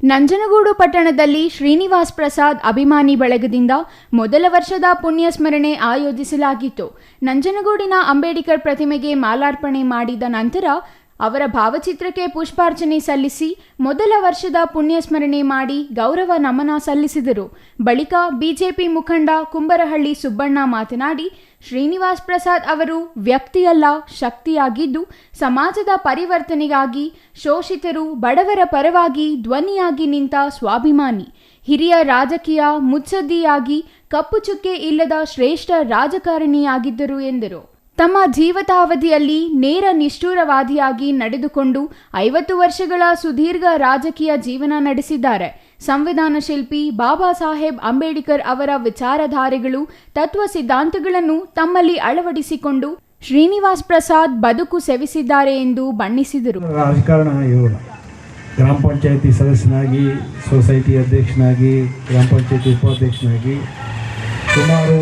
ನಂಜನಗೂಡು ಪಟ್ಟಣದಲ್ಲಿ ಶ್ರೀನಿವಾಸ್ ಪ್ರಸಾದ್ ಅಭಿಮಾನಿ ಬಳಗದಿಂದ ಮೊದಲ ವರ್ಷದ ಪುಣ್ಯಸ್ಮರಣೆ ಆಯೋಜಿಸಲಾಗಿತ್ತು. ನಂಜನಗೂಡಿನ ಅಂಬೇಡ್ಕರ್ ಪ್ರತಿಮೆಗೆ ಮಾಲಾರ್ಪಣೆ ಮಾಡಿದ ನಂತರ ಅವರ ಭಾವಚಿತ್ರಕ್ಕೆ ಪುಷ್ಪಾರ್ಚನೆ ಸಲ್ಲಿಸಿ ಮೊದಲ ವರ್ಷದ ಪುಣ್ಯಸ್ಮರಣೆ ಮಾಡಿ ಗೌರವ ನಮನ ಸಲ್ಲಿಸಿದರು. ಬಳಿಕ ಬಿಜೆಪಿ ಮುಖಂಡ ಕುಂಬರಹಳ್ಳಿ ಸುಬ್ಬಣ್ಣ ಮಾತನಾಡಿ, ಶ್ರೀನಿವಾಸ್ ಪ್ರಸಾದ್ ಅವರು ವ್ಯಕ್ತಿಯಲ್ಲ, ಶಕ್ತಿಯಾಗಿದ್ದು ಸಮಾಜದ ಪರಿವರ್ತನೆಗಾಗಿ ಶೋಷಿತರು ಬಡವರ ಪರವಾಗಿ ಧ್ವನಿಯಾಗಿ ನಿಂತ ಸ್ವಾಭಿಮಾನಿ, ಹಿರಿಯ ರಾಜಕೀಯ ಮುತ್ಸದ್ದಿಯಾಗಿ ಕಪ್ಪು ಚುಕ್ಕೆ ಇಲ್ಲದ ಶ್ರೇಷ್ಠ ರಾಜಕಾರಣಿಯಾಗಿದ್ದರು ಎಂದರು. ತಮ್ಮ ಜೀವಿತಾವಧಿಯಲ್ಲಿ ನೇರ ನಿಷ್ಠುರವಾದಿಯಾಗಿ ನಡೆದುಕೊಂಡು 50 ವರ್ಷಗಳ ಸುದೀರ್ಘ ರಾಜಕೀಯ ಜೀವನ ನಡೆಸಿದ್ದಾರೆ. ಸಂವಿಧಾನ ಶಿಲ್ಪಿ ಬಾಬಾ ಸಾಹೇಬ್ ಅಂಬೇಡ್ಕರ್ ಅವರ ವಿಚಾರಧಾರೆಗಳು, ತತ್ವ ಸಿದ್ಧಾಂತಗಳನ್ನು ತಮ್ಮಲ್ಲಿ ಅಳವಡಿಸಿಕೊಂಡು ಶ್ರೀನಿವಾಸ್ ಪ್ರಸಾದ್ ಬದುಕು ಸೆವಿಸಿದ್ದಾರೆ ಎಂದು ಬಣ್ಣಿಸಿದರು. ರಾಜಕಾರಣ ಗ್ರಾಮ ಪಂಚಾಯತಿ ಸದಸ್ಯನಾಗಿ, ಸೊಸೈಟಿ ಅಧ್ಯಕ್ಷನಾಗಿ, ಗ್ರಾಮ ಪಂಚಾಯತಿ ಉಪಾಧ್ಯಕ್ಷನಾಗಿ ಸುಮಾರು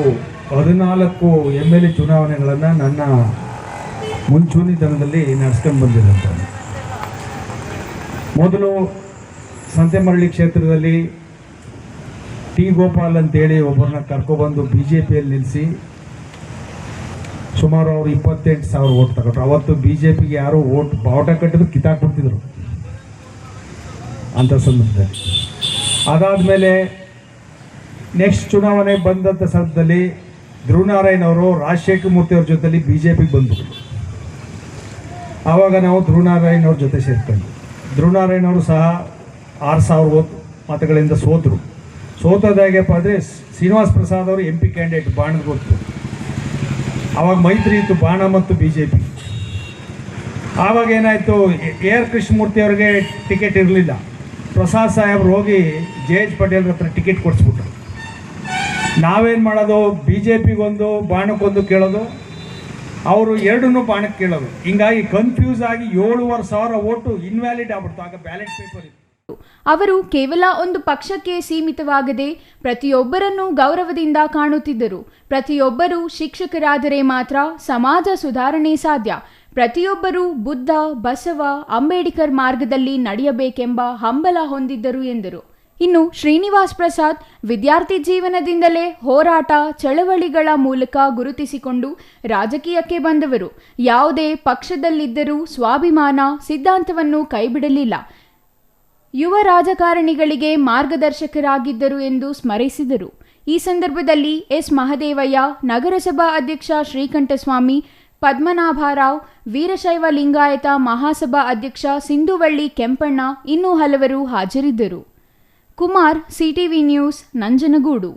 14 MLA ಚುನಾವಣೆಗಳನ್ನು ನನ್ನ ಮುಂಚೂಣಿತನದಲ್ಲಿ ನಡೆಸ್ಕೊಂಡು ಬಂದಿದ್ದಂಥ. ಮೊದಲು ಸಂತೆಮರಳಿ ಕ್ಷೇತ್ರದಲ್ಲಿ ಟಿ ಗೋಪಾಲ್ ಅಂತೇಳಿ ಒಬ್ಬರನ್ನ ಕರ್ಕೊಬಂದು BJPಯಲ್ಲಿ ನಿಲ್ಲಿಸಿ ಸುಮಾರು ಅವರು 28,000 ಓಟ್ ತಗೊಂಡ್ರು. ಅವತ್ತು BJPಗೆ ಯಾರು ಬಾವುಟ ಕಟ್ಟಿದ್ರು ಕಿತ್ತಾಕ್ಬಿಡ್ತಿದ್ರು ಅಂಥ ಸಂದರ್ಭದಲ್ಲಿ. ಅದಾದಮೇಲೆ ನೆಕ್ಸ್ಟ್ ಚುನಾವಣೆ ಬಂದಂಥ ಸಂದರ್ಭದಲ್ಲಿ ಧ್ರುವನಾರಾಯಣ್ ಅವರು ರಾಜಶೇಖರ ಮೂರ್ತಿ ಅವ್ರ ಜೊತೆಲಿ BJPಗೆ ಬಂದರು. ಆವಾಗ ನಾವು ಧ್ರುವನಾರಾಯಣ್ ಅವ್ರ ಜೊತೆ ಸೇರ್ಕೊಂಡು, ಧ್ರುವನಾರಾಯಣ್ ಅವರು ಸಹ 6,000 ಮತಗಳಿಂದ ಸೋತರು. ಸೋತೋದು ಹೇಗಪ್ಪ ಅಂದರೆ ಶ್ರೀನಿವಾಸ್ ಪ್ರಸಾದ್ ಅವರು MP ಕ್ಯಾಂಡಿಡೇಟ್ ಬಾಣದ ಗೊತ್ತು. ಆವಾಗ ಮೈತ್ರಿ ಇತ್ತು ಬಾಣ ಮತ್ತು BJP. ಆವಾಗ ಏನಾಯಿತು, AR ಕೃಷ್ಣಮೂರ್ತಿ ಅವ್ರಿಗೆ ಟಿಕೆಟ್ ಇರಲಿಲ್ಲ. ಪ್ರಸಾದ್ ಸಾಹೇಬ್ರು ಹೋಗಿ JH ಪಟೇಲ್ ಹತ್ರ ಟಿಕೆಟ್ ಕೊಡಿಸ್ಬಿಟ್ರು. ನಾವೇನು ಮಾಡೋದು, BJPಗೊಂದು ಬಾಣಕ್ಕೊಂದು ಕೇಳೋದು, ಅವರು ಎರಡನ್ನೂ ಬಾಣಕ್ಕೆ ಕೇಳೋದು. ಹಿಂಗಾಗಿ ಕನ್ಫ್ಯೂಸ್ ಆಗಿ 7,500 ಓಟು ಇನ್ವ್ಯಾಲಿಡ್ ಆಗ್ಬಿಡ್ತು. ಆಗ ಬ್ಯಾಲೆಟ್ ಪೇಪರ್ ಇತ್ತು. ಅವರು ಕೇವಲ ಒಂದು ಪಕ್ಷಕ್ಕೆ ಸೀಮಿತವಾಗದೆ ಪ್ರತಿಯೊಬ್ಬರನ್ನೂ ಗೌರವದಿಂದ ಕಾಣುತ್ತಿದ್ದರು. ಪ್ರತಿಯೊಬ್ಬರೂ ಶಿಕ್ಷಕರಾದರೆ ಮಾತ್ರ ಸಮಾಜ ಸುಧಾರಣೆ ಸಾಧ್ಯ. ಪ್ರತಿಯೊಬ್ಬರೂ ಬುದ್ಧ, ಬಸವ, ಅಂಬೇಡ್ಕರ್ ಮಾರ್ಗದಲ್ಲಿ ನಡೆಯಬೇಕೆಂಬ ಹಂಬಲ ಹೊಂದಿದ್ದರು ಎಂದರು. ಇನ್ನು ಶ್ರೀನಿವಾಸ್ ಪ್ರಸಾದ್ ವಿದ್ಯಾರ್ಥಿ ಜೀವನದಿಂದಲೇ ಹೋರಾಟ ಚಳವಳಿಗಳ ಮೂಲಕ ಗುರುತಿಸಿಕೊಂಡು ರಾಜಕೀಯಕ್ಕೆ ಬಂದವರು. ಯಾವುದೇ ಪಕ್ಷದಲ್ಲಿದ್ದರೂ ಸ್ವಾಭಿಮಾನ ಸಿದ್ಧಾಂತವನ್ನು ಕೈಬಿಡಲಿಲ್ಲ. ಯುವ ರಾಜಕಾರಣಿಗಳಿಗೆ ಮಾರ್ಗದರ್ಶಕರಾಗಿದ್ದರು ಎಂದು ಸ್ಮರಿಸಿದರು. ಈ ಸಂದರ್ಭದಲ್ಲಿ S. ಮಹದೇವಯ್ಯ, ನಗರಸಭಾ ಅಧ್ಯಕ್ಷ ಶ್ರೀಕಂಠಸ್ವಾಮಿ, ಪದ್ಮನಾಭರಾವ್, ವೀರಶೈವ ಲಿಂಗಾಯತ ಮಹಾಸಭಾ ಅಧ್ಯಕ್ಷ ಸಿಂಧುವಳ್ಳಿ ಕೆಂಪಣ್ಣ ಇನ್ನೂ ಹಲವರು ಹಾಜರಿದ್ದರು. Kumar, CTV news, Nanjangud.